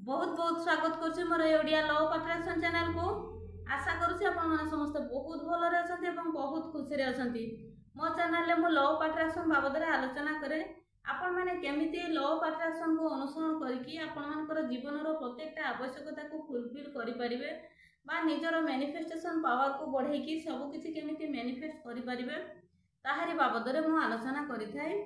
बहुत बहुत स्वागत करुच्ची मोर Odia law of attraction channel को। आशा करुच्ची आपण माने समस्त बहुत भलरे अछंती एवं बहुत खुशी रे अछंती। मो चैनल रे मो लॉ ऑफ अट्रैक्शन बाबद रे आलोचना करे आपण माने केमिति लॉ ऑफ अट्रैक्शन को अनुसरण करिकि आपण मानकर जीवन रो प्रत्येकटा आवश्यकता को फुलफिल करि परिबे बा निजरो मैनिफेस्टेशन पावर को बढ़ेकी सब किछि केमिति मैनिफेस्ट करि परिबे ताहारी बाबद रे मो आलोचना करिथाय।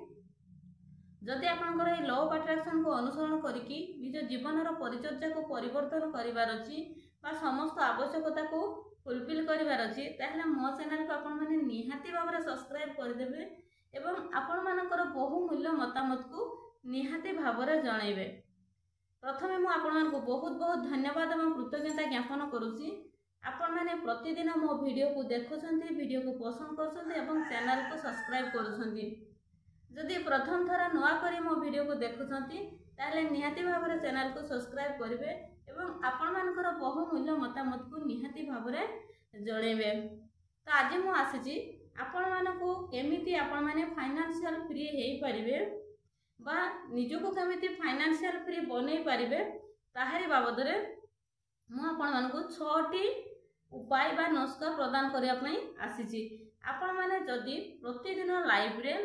जदि आपनकर ए लॉ ऑफ अट्रैक्शन को अनुसरण करिकि निज जीवन परिचर्या को परिवर्तन करिवार अछि बा समस्त आवश्यकता को फुलफिल करिवार अछि ताहले मो चैनल को आपण माने निहाती भाबरे सब्सक्राइब कर देबे एवं आपण मानकर बहुमूल्य मतामत को निहाती भाबरे जणाइबे। प्रथमे मो आपण मानको बहुत बहुत धन्यवाद एवं कृतज्ञता ज्ञापन करूछि। आपण माने प्रतिदिन मो वीडियो को देखुछन्ती, वीडियो को पसंद करछन्ती एवं चैनल को सब्सक्राइब करूछन्ती। जदि प्रथम थरा नुआ करी मो वीडियो को देखुछन्ती ताहले निहाती भाबरे चैनल को सब्सक्राइब करिवे एवं आपण मानकर बहुमूल्य मतामत को निहाती भाबरे जणेबे। तो आज मु आसीची आपण मानको केमिति आपण माने फाइनेंशियल फ्री हेई परिबे बा निजको केमिति फाइनेंशियल फ्री बनै परिबे ताहारी बाबद रे मु आपण मानको 6टी उपाय बा नुस्खा प्रदान करिया पई आसीची। आपण माने जदि प्रतिदिन लाइव रे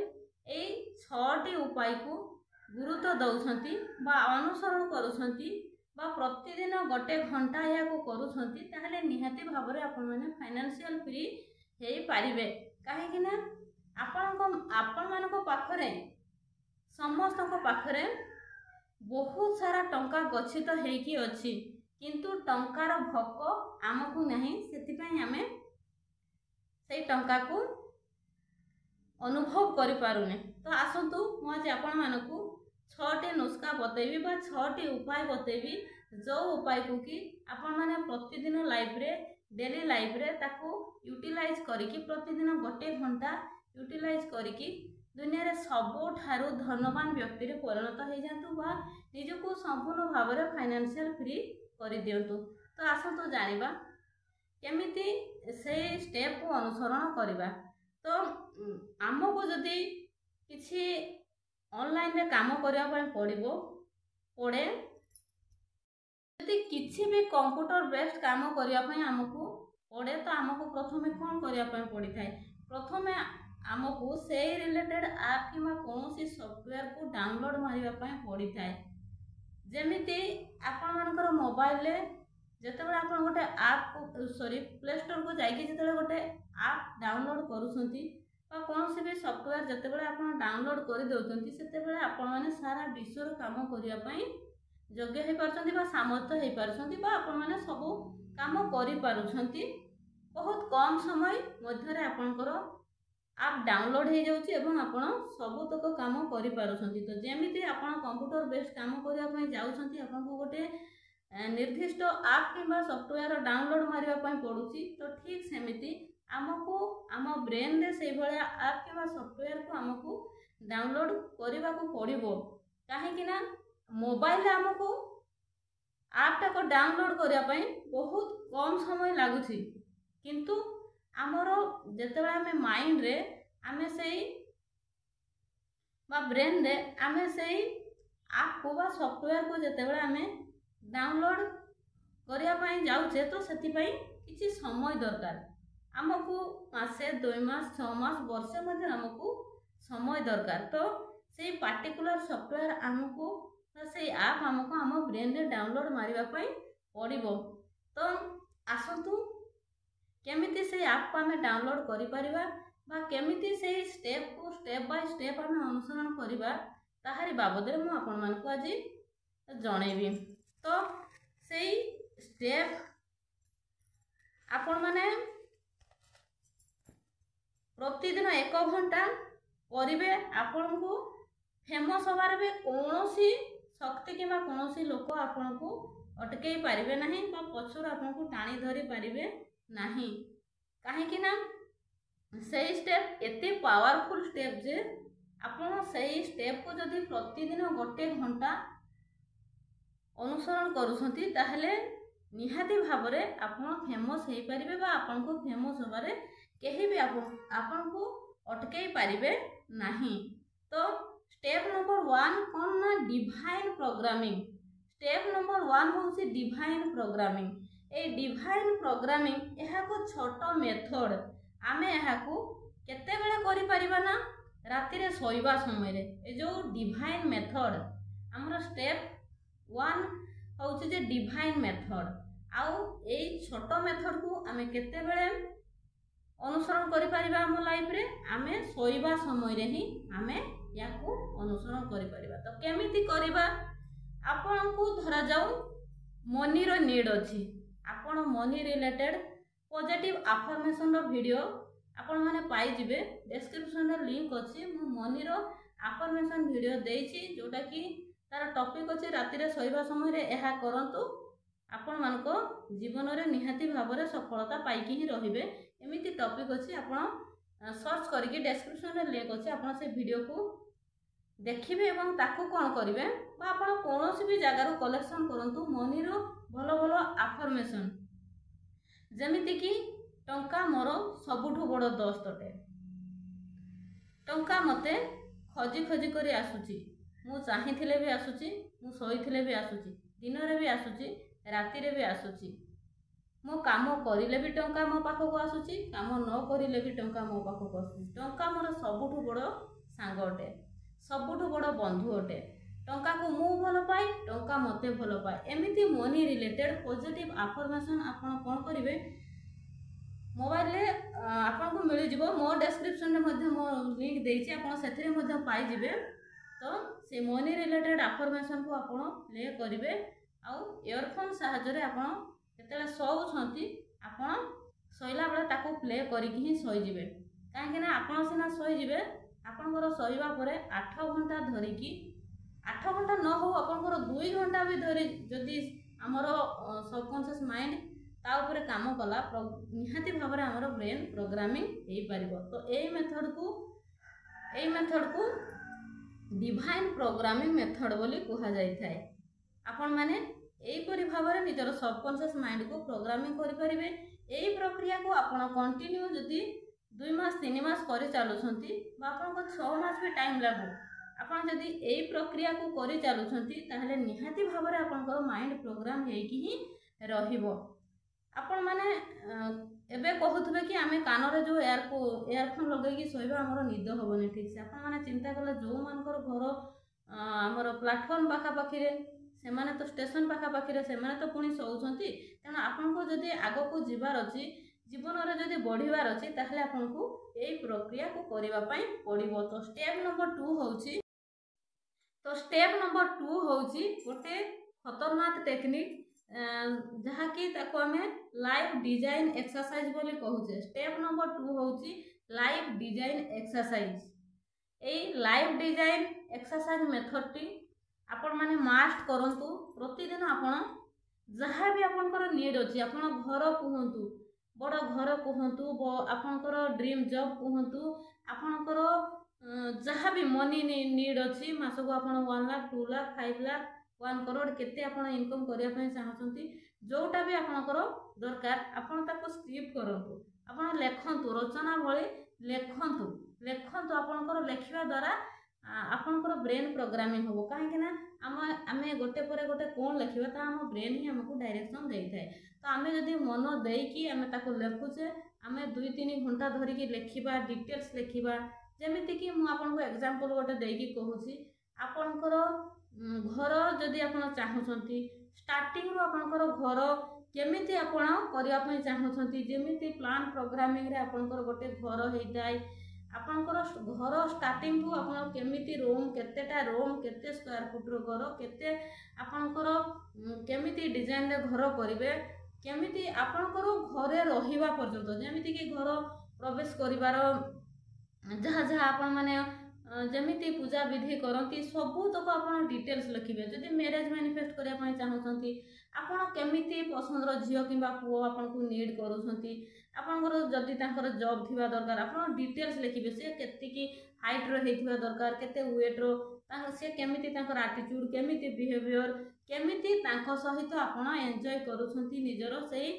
ए 6टी उपाय को गुरुत्व दौछंती बा अनुसरण करूछंती बा प्रतिदिन गोटे घंटा या को करूछंती ताहले निहाती भाबरे आपण माने फाइनेंशियल फ्री हेई पारिबे। काहे कि ना आपण मानको पाखरे समस्त को पाखरे बहुत सारा टंका गच्छित हेकी अछि किंतु टंकार भोक आमको नहीं सेति पई हमें सेई टंका को अनुभव करि पारुने। तो आसंतु मु आज आपण मानकू 6टी नुस्खा बतेबी बा 6टी उपाय बतेबी जो उपाय को कि आपण माने प्रतिदिन लाइफ रे डेली लाइफ रे ताको यूटिलाइज करिकि प्रतिदिन गोटे घंटा यूटिलाइज करिकि दुनिया रे सबोठारु धनवान व्यक्ति रे परिणत हो जातु बा निजको संपूर्ण भाव रे फाइनेंशियल फ्री करि दियंतु। तो आसंतु जानिबा केमिति से स्टेप को अनुसरण करिबा। तो आमको जदि किसी ऑनलाइन रे काम करबा पड़े जदि किसी भी कंप्यूटर बेस्ड काम करबा आमको पड़े तो आमको प्रथमे कौन करबा पड़ी थाए प्रथमे आमको से रिलेटेड ऐप कि कौन सॉफ्टवेयर को डाउनलोड मारवा पड़ी थाए। जेमिति आपण मानकर मोबाइल रे जेतेबेले आपण गोटे ऐप प्ले स्टोर को जाइए जेतेबेले गोटे ऐप डाउनलोड करूछंती बा कौन भी सॉफ्टवेयर जेतेबेले आपण डाउनलोड कर दउछंती सेतेबेले आपण माने सारा विश्व रो काम करिया पई योग्य हे परछंती बा सामर्थ्य हे परछंती बा आपण माने सब काम करि पारुछंती। बहुत कम समय मध्य रे आपनकर ऐप डाउनलोड हे जाउची एवं आपण सब तक काम करि पारुछंती। तो जेमिति आपण कंप्यूटर बेस्ड काम करिया पई जाउछंती आपण को गोटे निर्दिष्ट ऐप किंबा सॉफ्टवेयर डाउनलोड मारिया पई पडुची तो ठीक सेमिति आमको आम ब्रेन रे से भलिया ऐप किंबा सॉफ्टवेयर को आमको डाउनलोड करबा को पड़िबो। काहे कि ना मोबाइल रे आमको ऐप टा को डाउनलोड करिया पई बहुत कम समय लागुची किंतु आमरो जेतेबेला हमें माइंड रे आमे सेई बा ब्रेन रे आमे सेई ऐप को बा सॉफ्टवेयर को जेतेबेला हमें डाउनलोड करिया पई जाउछे तो सेति पई किछि समय दरकार आमको मासे 2 मास 6 मास वर्ष मध्ये आमको समय दरकार। तो से पार्टिकुलर सॉफ्टवेयर आमको से ऐप आमको आम ब्रेन रे डाउनलोड मारिबा पई पड़िबो। तो आसंतु केमिति से ऐप को आमे डाउनलोड करि परिबा बा केमिति से स्टेप को स्टेप बाय स्टेप आमे अनुसरण करिबा ताहारी बाबद रे मु आपण मानकू आज जणेबी। तो सेई स्टेप आपण माने प्रतिदिन 1 घंटा करिवे आपण को फेमस होबार भी कौनसी शक्ति किंबा कौनसी लोक आपण को अटकई पारिबे नाही बा पछर आपण को टाणी धरि पारिबे नाही। काहे कि ना सेई स्टेप एते पावरफुल स्टेप जे आपण सेई स्टेप को जदि प्रतिदिन गोटे घंटा अनुसरण करूछंती ताहले निहाती भाबरे आपण फेमस हेई परिबे बा आपण को फेमस होबारे केही भी आपण को अटकई पारिबे नाही। तो स्टेप नंबर 1 कोन ना डिवाइन प्रोग्रामिंग स्टेप नंबर 1 होउछि डिवाइन प्रोग्रामिंग। ए डिवाइन प्रोग्रामिंग यह को छोट मेथड आमे यह को केते बेले करि परिबा ना राति रे सोइबा समय रे। ए जो डिवाइन मेथड हमर स्टेप 1 होउछि जे डिवाइन मेथड आउ ए छोट मेथड को आमे केते बेले अनुसरण करि परिबा हम लाइफ रे आमे सोइबा समय रे ही आमे याकू अनुसरण करि परिबा। तो केमिति करिबा आपन को धरा जाऊ मनी रो नीड अछि आपन मनी रिलेटेड पॉजिटिव अफर्मेशन रो वीडियो आपन माने पाई जिवे डिस्क्रिप्शन रे लिंक अछि मु मनी रो अफर्मेशन वीडियो देछि जोटा कि तार टॉपिक अछि राति रे सोइबा समय रे एहा करंतु आपण मानको जीवन रे निहाती भाव रे सफलता पाई कि ही रहिबे एमिति टॉपिक अछि आपण सर्च करके डिस्क्रिप्शन रे लिंक अछि आपण से वीडियो को देखिबे एवं ताकू कोन करिवे बा आपण कोनोसी भी जगह रो कलेक्शन करंतु मनी रो भलो भलो अफर्मेशन जेमिति कि टंका मोर सबुठु बड़ दोस्त अटे टंका मते खोजी खोजी करी आसुची मु चाहिथिले भी आसुची मु सोइथिले भी आसुची दिन रे भी आसुची राति रे भी आसुची मो काम करिले भी टंका मो पाखो को आसुची काम न करिले भी टंका मो पाखो को आसुची टंका मोर सबुठु बड़ सांग अटे सबुठु बड़ बंधु अटे टंका को मु भलो पाए टंका मते भलो पाए एमिति मनी रिलेटेड पॉजिटिव अफर्मेशन आपण कोन करिवे मोबाइल रे आपण को मिल जिवो मो डिस्क्रिप्शन रे मध्ये मो लिंक देछि आपण सेथरे मध्ये पाई जिवे। तो से मनी रिलेटेड अफर्मेशन को आपण प्ले करिवे आउ इयरफोन सहायता रे आपण केतेले सोउ छंती आपण सोइला बेले ताको प्ले करिकि ही सोइ जिवे काहे कि ना आपण सिना सोइ जिवे आपनकर सोइबा परे 8 घंटा धरि कि 8 घंटा न हो आपनकर 2 घंटा भी धरि जदि हमरो सबकॉन्शियस माइंड ता ऊपर काम कला निहाती भाव रे हमरो ब्रेन प्रोग्रामिंग हेई परिबो। तो एई मेथड को डिवाइन प्रोग्रामिंग मेथड बोली कहा जाय थाए आपण माने एई परि भाव रे निजर सबकॉन्शियस माइंड को प्रोग्रामिंग करि परिबे। एई प्रक्रिया को आपण कंटिन्यू जदि 2 मास 3 मास करि चालुछंती बा आपण को 6 मास भी टाइम लागो आपण जदि एई प्रक्रिया को करि चालुछंती ताहले निहाती भाव रे आपण को माइंड प्रोग्राम हेई कि ही रहिबो। आपण माने एबे कहथबे कि आमे कान रे जो एयरफोन लगे कि सोइबा हमरो निद होबनी ठीक से आपण माने चिंता करले जो मानकर घर हमरो प्लेटफॉर्म पाखा पाखी रे से माने तो स्टेशन पाखा पाखी रे से माने तो पुनी सोउछंती तेना आपण को जदि आगो को जिबार अछि जीवन रे जदि बढ़िबार अछि ताहले आपण को एई प्रक्रिया को करिबा पई पड़िबो। तो स्टेप नंबर 2 होउची गोटे खतरनाक टेक्निक जहा कि ताको हमें लाइफ डिजाइन एक्सरसाइज बोली कहूचे। स्टेप नंबर 2 होउची लाइफ डिजाइन एक्सरसाइज। एई लाइफ डिजाइन एक्सरसाइज मेथड टी आपण माने मास्ट करंतु प्रतिदिन आपण जहा भी आपनकर नीड अछि आपण घर कहंतु बड़ घर कहंतु आपनकर ड्रीम जॉब कहंतु आपनकर जहा भी मनी नीड अछि मासको आपण 1 लाख 2 लाख 5 लाख 1 करोड़ केते आपण इनकम करिया पय चाहछंती जोटा भी आपनकर दरकार आपण ताको स्क्रिप्ट करंतु आपण लेखंतु रचना भଳି लेखंतु आपनकर लेखिबा द्वारा आपनकर ब्रेन प्रोग्रामिंग होबो काहे कि ना आमे गोटे परे गोटे कोन लेखिबा ता हम ब्रेन ही हमको डायरेक्शन देई थाए। तो आमे जदि मन देई कि आमे ताको लेखुचे आमे 2-3 घंटा धरि कि लेखिबा डिटेल्स लेखिबा जेमिति कि मु आपनको एग्जांपल गोटे देई कि कहूची आपनकर घर जदि आपण चाहछंती स्टार्टिंग रो आपनकर घर केमिति आपण करिया पय चाहछंती जेमिति प्लान प्रोग्रामिंग रे आपनकर गोटे घर हेइताय आपनकर घर स्टार्टिंग टू आपण केमिति रूम केतेटा रूम केते स्क्वायर फुट रो घर केते आपनकर केमिति डिजाइन रे घर करिवे केमिति आपनकर घरे रहिबा पर्यंत जेमिति कि घर प्रवेश करिवार जहा जहा आपण माने जमिति पूजा विधि करती सबू तक आप डिटेल्स लिखिबे। जदि मैरिज मैनिफेस्ट करिया पय चाहछंती आपण केमिति पसंदर झियो किबा पुओ आपण को नीड करूछंती आपनकर जदि तांकर जॉब थिबा दरकार आपण डिटेल्स लिखिबे से केति की हाइट रो हेथिबा दरकार केते वेट रो तांकर से केमिति तांकर एटीट्यूड केमिति बिहेवियर केमिति तांको सहित आपण एन्जॉय करूछंती निजरो सेही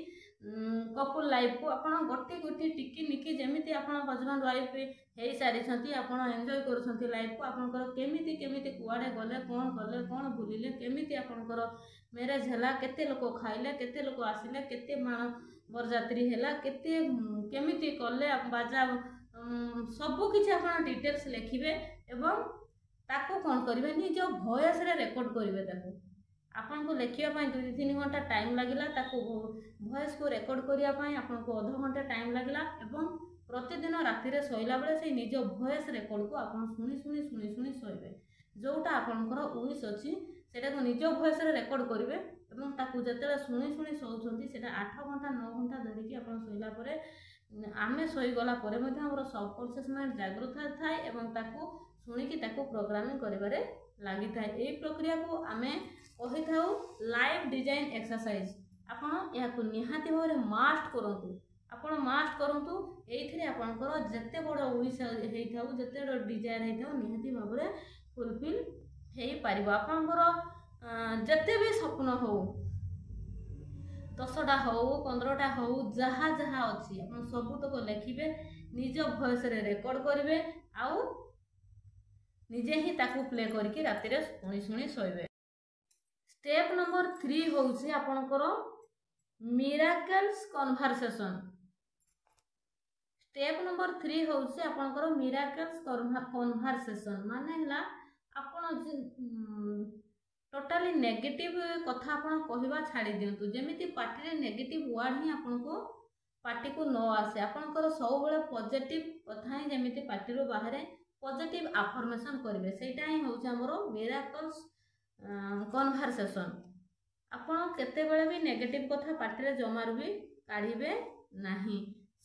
कपुल लाइफ को आपण गोटे गोटे टिकी निकी जमी आप हजबैंड वाइफ हो सारी आप एंजॉय कर लाइफ को आपंकर केमी केमी कुआड़े गले कौन कले कौन बुलिले केमी आपंकर मैरेज है केते लोक खाइले केते लोक आसिले केते माण बरजात्री है केते केमी कले बाजा सबू किसी आप डिटेल्स लिखिए एवं ताको कौन करेंगे निज वॉइस रे रेकॉर्ड करेंगे आपन को लिखापी 2-3 घंटा टाइम लगिला वॉइस को रेकॉर्ड करने आपन को अध घंटा टाइम लगिला एवं प्रतिदिन राति रे सोइला बेले से निज वॉइस रेकॉर्ड को आपन सुनी सुनी सुनी सुनी सोइबे जोटा आपनकर उइस अछि सेटा को निज वॉइस रे रेकॉर्ड करिवे एवं ताकू जतेले सुनी सुनी सोउछंती सेटा 8 घंटा 9 घंटा धरिकी आपन सोइला परे आमे सोई गला परे मध्ये हमर सबकॉन्शियस माइंड जागृत थाए एवं ताकू सुनिकी ताकू प्रोग्रामिंग करिबारे लागि थाए एई प्रक्रिया को आमे कही था लाइफ डिजाइन एक्सरसाइज आपण या निहाती भाव में मास्ट करंतु आपण मास्ट करंतु एइथिरे आपनकर जत्ते बड़ विश हेइ थाउ जत्ते बड़ डिजायर हेइ थाउ निहाती भाव में फुलफिल हेइ पारिबो आपनकर जत्ते भी स्वप्न हो 10टा हो 15टा हो जहाँ जहाँ अच्छी आप सबूतक लिखिए निज वॉइस रे रेकॉर्ड करेंगे आउ निजे ही ताकू प्ले करके राति रे शुणी शुणी सोइबे। स्टेप नंबर 3 होउछि आपनकर मिराकल्स कन्वर्सेशन। स्टेप नंबर 3 होउछि आपनकर मिराकल्स कन्वर्सेशन माने हला आपण टोटाली नेगेटिव कथा आपण कहवा छाड़ी दियंतु जेमिति पार्टी रे नेगेटिव वर्ड ही आपण को पार्टी को न आसे आपनकर सब बेले पॉजिटिव कथा ही जेमिति पार्टी रो बाहरे पॉजिटिव अफर्मेशन करिवे सेटा ही होउछि हमरो मिराकल्स कन्वर्सेशन। आपण केते बेले भी नेगेटिव कथा पार्टी रे जमार भी काढिबे नाही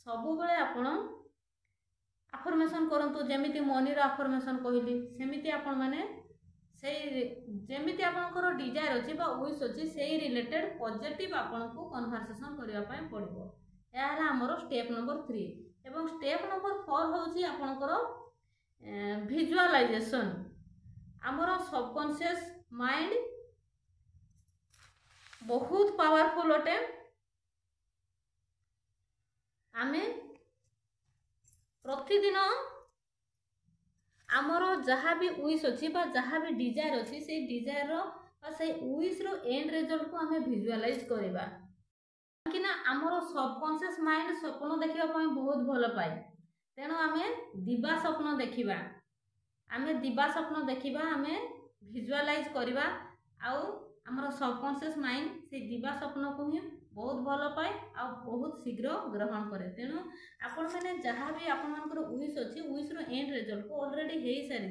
सब बेले आपण अफर्मेशन करंतु जेमिति मनी रो अफर्मेशन कहली सेमिति आपण माने सेई जेमिति आपनकर डिजायर अछि बा विश अछि सेई रिलेटेड पॉजिटिव आपन को कन्वर्सेशन करिया पय पड़िबो या हला हमरो स्टेप नंबर 3 एवं स्टेप नंबर 4 होउछि आपनकर विजुअलाइजेशन। हमरो सबकॉन्शियस माइंड बहुत पावरफुल अटे आमे प्रतिदिन आमर जहाँ भी विश अच्छी जहाँ भी डिजायर अच्छी से डिजायर से विश रो एंड रिजल्ट को हमें विजुअलाइज करवा कि ना आमर सबकॉन्शियस माइंड स्वप्न देखा बहुत भल पाए तेणु आमे दिबा स्वप्न देखिबा आमे दिबा स्वप्न देखिबा आमे विजुअलाइज करवा आउ आमर सबकॉन्शियस माइंड से दिबा स्वप्न को ही बहुत भल पाए आ बहुत शीघ्र ग्रहण करे तेणु आपण मैंने जहाँ भी आपंकर विश अच्छी विश रो एंड रिजल्ट को ऑलरेडी हो सारी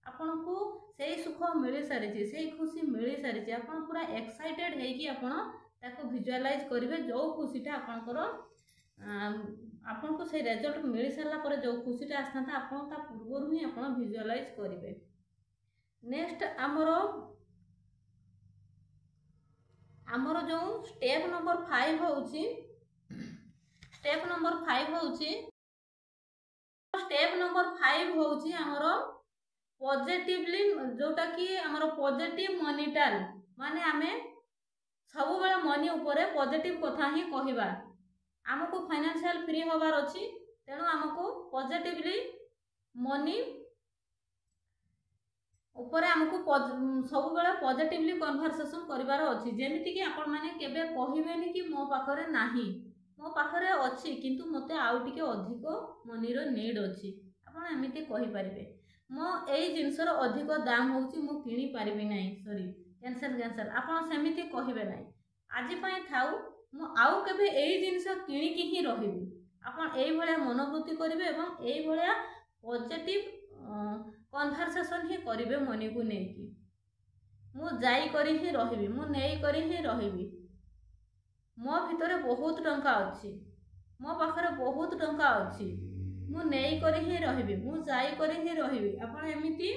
आपन को से सुख मिल सारी से खुशी मिल सारी आपन पूरा एक्साइटेड होगी आपको विजुअलाइज करेंगे जो खुशीटा आपंकर आपन को से रिजल्ट मिल सारा पर जो खुशीटा आसता आपन ता पूर्व ही आप विजुअलाइज करेंगे। नेक्स्ट आमर जो स्टेप नंबर 5 होउछि स्टेप नंबर 5 होउछि आमर पॉजिटिवली जोटा कि आमर पॉजिटिव मनीटाल माने आमे सब बेले मनी ऊपर पॉजिटिव कथा ही कहिबा हमको फाइनेंशियल फ्री होबार अछि तेणु हमको पॉजिटिवली मनी ऊपर हमको सब बेले पॉजिटिवली कन्वर्सेशन करिवार अछि जेमिति कि आपण माने केबे कहिबेनी कि मो पाखरे नाही मो पाखरे अछि किंतु मते आउ टिके अधिक मनी रो नीड अछि आपण एमिति कहि परिबे मो एई जिंसर अधिक दाम होउछि मो किनि पारिबि नाही सॉरी कैंसल आपण सेमिति कहिबे नाही आजि पई थाउ मो आउ केबे एई जिंस किनि कि ही रहिबि आपण एई भलिया मनोवृत्ति करिवे एवं एई भलिया पॉजिटिव कन्वर्सेशन ही करेंगे मनी को लेकिन मु जाई करी ही रहिबी मु नेई करी ही रहिबी मो भितरे बहुत टंका अच्छी मो पाखरे बहुत टंका अच्छी मु नेई करी ही रहिबी मु जाई करी ही रहिबी आपण एमिति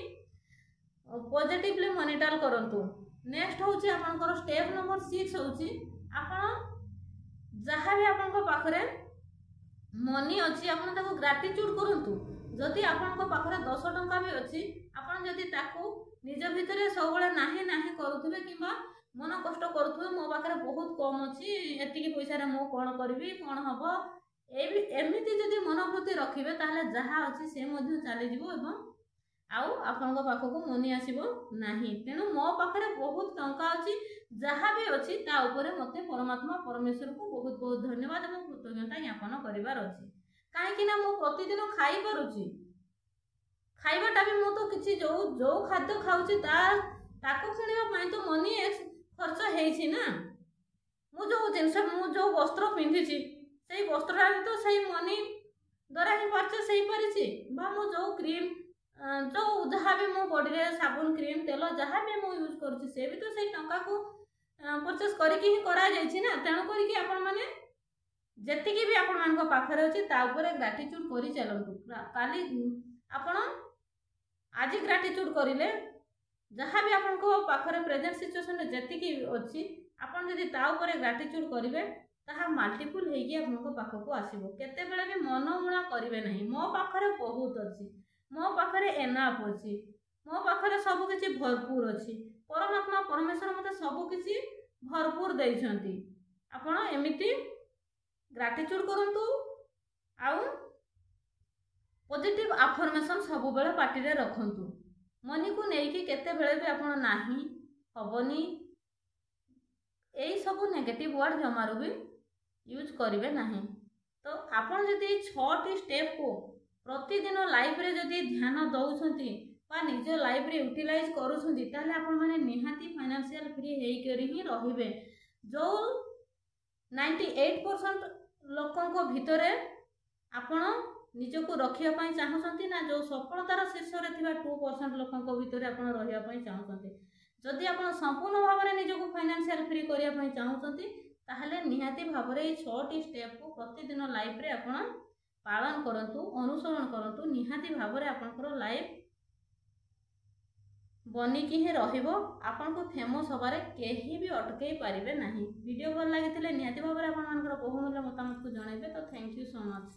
पॉजिटिवली मॉनिटर करंतु। नेक्स्ट होची आपनकर स्टेप नंबर 6 होची आपण जहाँ भी आपन पाखरे मनी अच्छी आपन ताको ग्रेटिट्यूड करंतु जदि आपन पाखरे 10 टंका भी अच्छी आपन जदि ताको निज भितरे सब बेले नाही नाही करूथिबे किबा मन कष्ट करुवे मो पाखे बहुत कम अच्छी एतिकी पैसा मु कौन करी कौन हम एमती जदि मनोवृत्ति रखिए ताहले जहाँ अच्छी से चलीज आउ आपण पाखक मनी आसब ना। तेणु मो पाखे बहुत टंका अच्छी जहाँ भी अच्छी ता उपरे मते परमात्मा परमेश्वर को बहुत बहुत धन्यवाद और कृतज्ञता ज्ञापन करार अच्छी कहीं मु प्रतिदिन खाई पारुची खाइबाटा भी मु तो किसी जो जो खाद्य खाऊची ताको किणवा तो मनी खर्च है ना मु जो जिनस मु जो वस्त्र पिंधि से वस्त्रटा भी तो सही मनी द्वारा ही परचेस हो पारिछि बा मु जो क्रीम जो जहाँ भी मो बॉडी रे साबुन क्रीम तेल जहाँ भी मु यूज करुछि से भी तो सही टंका को परचेस करके ही करा जाइछि ना। तेणु करके आपण माने जेतिकी भी आपण मानक पाखरे अछि ता ऊपर ग्रेटिट्यूड करि चलंतु काली आपण आज ग्रेटिट्यूड करिले जहाँ भी आपण को पाखरे प्रेजेंट सिचुएशन जेतिकी अछि आपण यदि ता ऊपर ग्रेटिट्यूड करिवे ताहा मल्टीपल हेगी आपण को पाखको आसीबो केते बेले भी मनमुणा करिवे नहीं मो पाखरे बहुत अछि मो पाखरे एनाफ अछि मो पाखरे सब किछि भरपूर अछि परमात्मा परमेश्वर मते सब किछि भरपूर दैछंती आपण एमिति ग्रेटिट्यूड करंतु आउ पॉजिटिव अफर्मेशन सब बेले पार्टी रे रखंतु मनी को नेकी केते बेले भी आपण नाही हबनी एई सब नेगेटिव वर्ड जमारू भी यूज करिवे नाही। तो आपण जदि 6टी स्टेप को प्रतिदिन लाइफ रे जदि ध्यान दउछंती बा निज लाइफ रे यूटिलाइज करूछंती ताले आपण माने निहाती फाइनेंशियल फ्री हेई करी ही रहिबे जो 98% लोकन को भितरे आपण निजको रखिया पाई चाहछंती ना जो सफलतार शीर्ष रे थिबा 2% लोकन को भितरे आपण रहिया पाई चाहछंती जदि आपण संपूर्ण भाव में निजको फाइनेंशियल फ्री करिया पाई चाहछंती ताहले निहाती भाव रे 6टी स्टेप को प्रतिदिन लाइफ रे आपण पालन करंतु अनुसरण करंतु निहाती भाव रे आपनकर लाइफ बनिकी ही रहिबो आपन को फेमस होबारे केही भी अटकई पारिबे नाही। वीडियो भल लागिथिले निहाती भाव रे आपन मानकर बहुमूल्य मतामत को जणाइबे। तो थैंक यू सो मच।